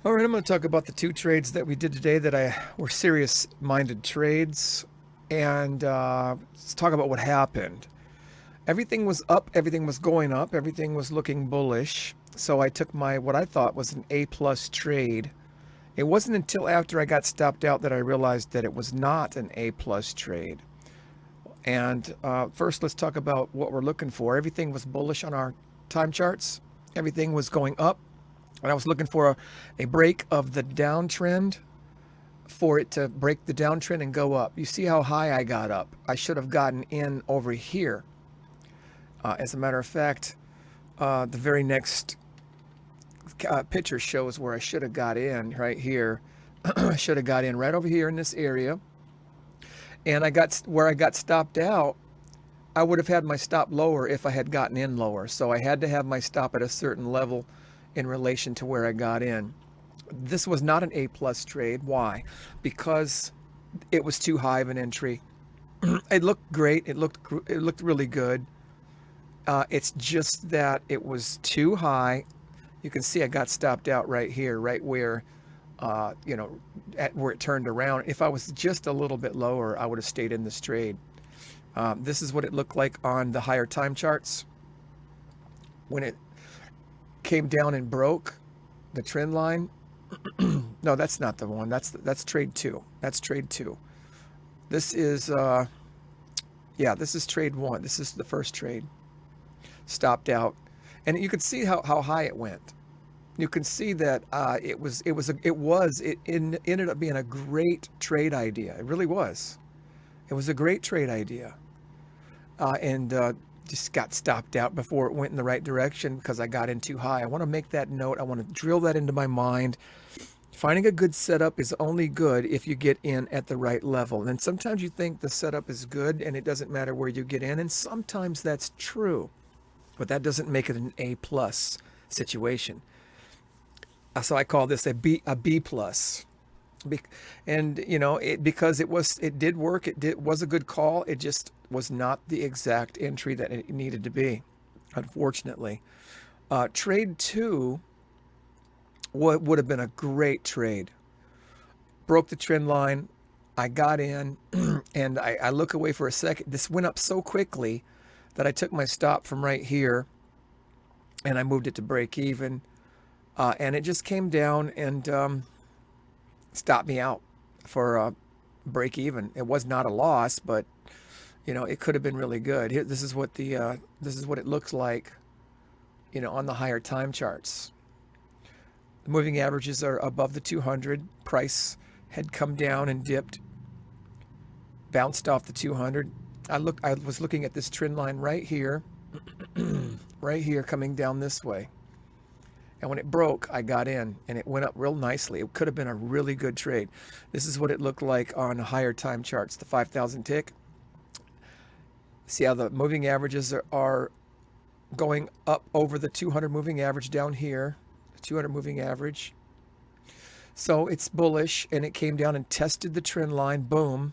All right, I'm going to talk about the two trades that we did today that were serious-minded trades, and let's talk about what happened. Everything was up, everything was going up, everything was looking bullish. So I took my what I thought was an A plus trade. It wasn't until after I got stopped out that I realized that it was not an A plus trade. And first, let's talk about what we're looking for. Everything was bullish on our time charts. Everything was going up. And I was looking for a break of the downtrend, for it to break the downtrend and go up. You see how high I got up. I should have gotten in over here. As a matter of fact, the very next picture shows where I should have got in right here. I should have got in right over here in this area. And where I got stopped out, I would have had my stop lower if I had gotten in lower. So I had to have my stop at a certain level in relation to where I got in. This was not an A plus trade. Why? Because it was too high of an entry. It looked great. It looked really good. It's just that it was too high. You can see I got stopped out right here, right where, at where it turned around. If I was just a little bit lower, I would have stayed in this trade. This is what it looked like on the higher time charts. When it came down and broke the trend line. No, that's not the one. That's trade two. That's trade two. This is this is trade one. This is the first trade. Stopped out, and you can see how high it went. You can see that it ended up being a great trade idea. It really was. It was a great trade idea, and just got stopped out before it went in the right direction because I got in too high. I want to make that note. I want to drill that into my mind. Finding a good setup is only good if you get in at the right level. And sometimes you think the setup is good and it doesn't matter where you get in. And sometimes that's true, but that doesn't make it an A plus situation. So I call this a B plus. And because it did work, it was a good call. It just was not the exact entry that it needed to be, unfortunately. Trade two would have been a great trade. Broke the trend line. I got in and I look away for a second. This went up so quickly that I took my stop from right here and I moved it to break even. And it just came down and stopped me out for break even. It was not a loss, but it could have been really good. Here, this is what it looks like, on the higher time charts. The moving averages are above the 200. Price had come down and dipped, bounced off the 200. I was looking at this trend line right here, right here, coming down this way. And when it broke, I got in and it went up real nicely. It could have been a really good trade. This is what it looked like on higher time charts, the 5,000 tick. See how the moving averages are going up over the 200 moving average down here, the 200 moving average. So it's bullish, and it came down and tested the trend line, boom.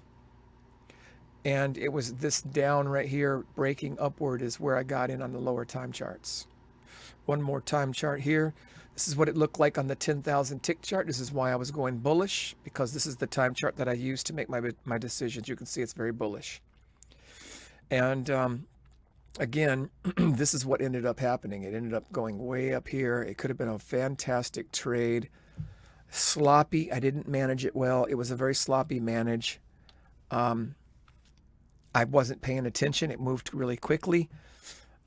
And it was this down right here, breaking upward is where I got in on the lower time charts. One more time chart here. This is what it looked like on the 10,000 tick chart. This is why I was going bullish, because this is the time chart that I use to make my decisions. You can see it's very bullish. And again, this is what ended up happening. It ended up going way up here. It could have been a fantastic trade. Sloppy. I didn't manage it well. It was a very sloppy manage. I wasn't paying attention. It moved really quickly.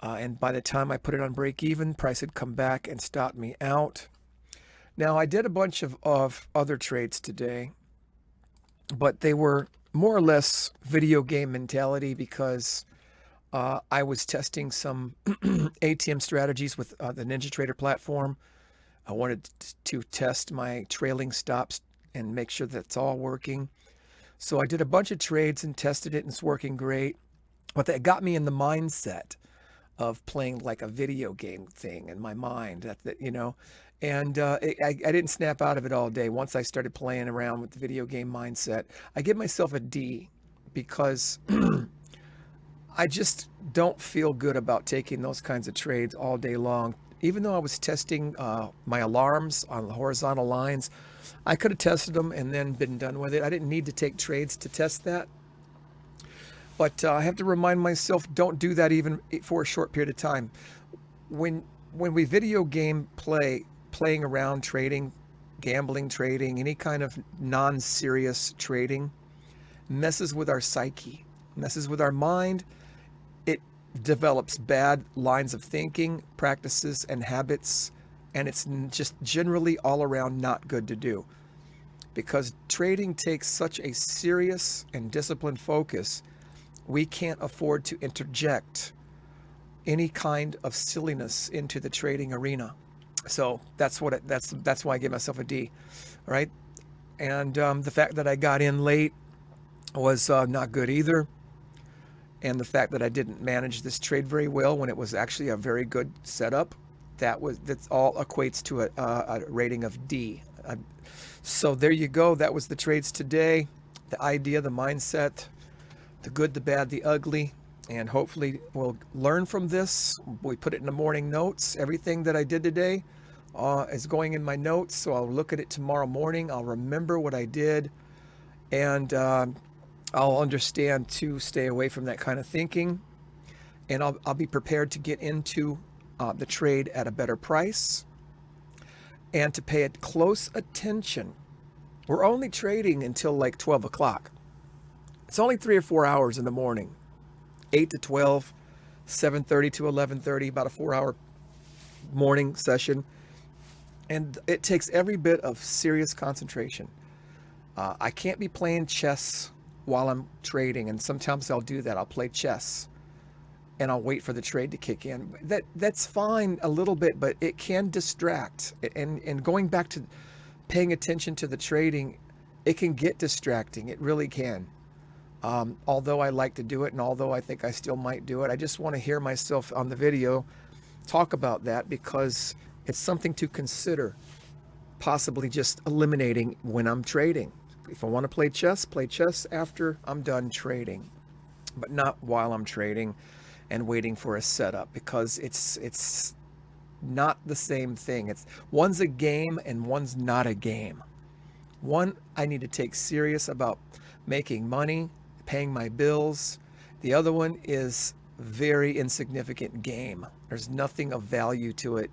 And by the time I put it on break even, price had come back and stopped me out. Now, I did a bunch of other trades today, but they were more or less video game mentality because I was testing some ATM strategies with the NinjaTrader platform. I wanted to test my trailing stops and make sure that's all working. So I did a bunch of trades and tested it, and it's working great. But that got me in the mindset of playing like a video game thing in my mind, and I didn't snap out of it all day. Once I started playing around with the video game mindset, I give myself a D because I just don't feel good about taking those kinds of trades all day long even though I was testing my alarms on the horizontal lines, I could have tested them and then been done with it. I didn't need to take trades to test that. But I have to remind myself, don't do that even for a short period of time. When we video game playing around trading, gambling trading, any kind of non-serious trading, messes with our psyche, messes with our mind. It develops bad lines of thinking, practices, and habits, and it's just generally all around not good to do. Because trading takes such a serious and disciplined focus, we can't afford to interject any kind of silliness into the trading arena. So that's why I give myself a D, all right? And the fact that I got in late was not good either. And the fact that I didn't manage this trade very well when it was actually a very good setup, that's all equates to a rating of D. So there you go. That was the trades today. The idea, the mindset, the good, the bad, the ugly. And hopefully we'll learn from this. We put it in the morning notes. Everything that I did today is going in my notes. So I'll look at it tomorrow morning. I'll remember what I did. And I'll understand to stay away from that kind of thinking. And I'll be prepared to get into the trade at a better price and to pay it close attention. We're only trading until like 12 o'clock. It's only 3 or 4 hours in the morning. 8 to 12, 7:30 to 11:30, about a 4-hour morning session. And it takes every bit of serious concentration. I can't be playing chess while I'm trading, and sometimes I'll do that. I'll play chess and I'll wait for the trade to kick in. That's fine a little bit, but it can distract. And going back to paying attention to the trading, it can get distracting. It really can. Although I like to do it, and although I think I still might do it, I just want to hear myself on the video talk about that because it's something to consider, possibly just eliminating when I'm trading. If I want to play chess after I'm done trading, but not while I'm trading and waiting for a setup, because it's not the same thing. One's a game and one's not a game. One, I need to take serious about making money, paying my bills. The other one is very insignificant game. There's nothing of value to it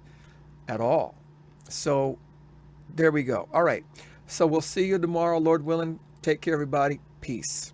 at all. So there we go. All right. So we'll see you tomorrow, Lord willing. Take care, everybody. Peace.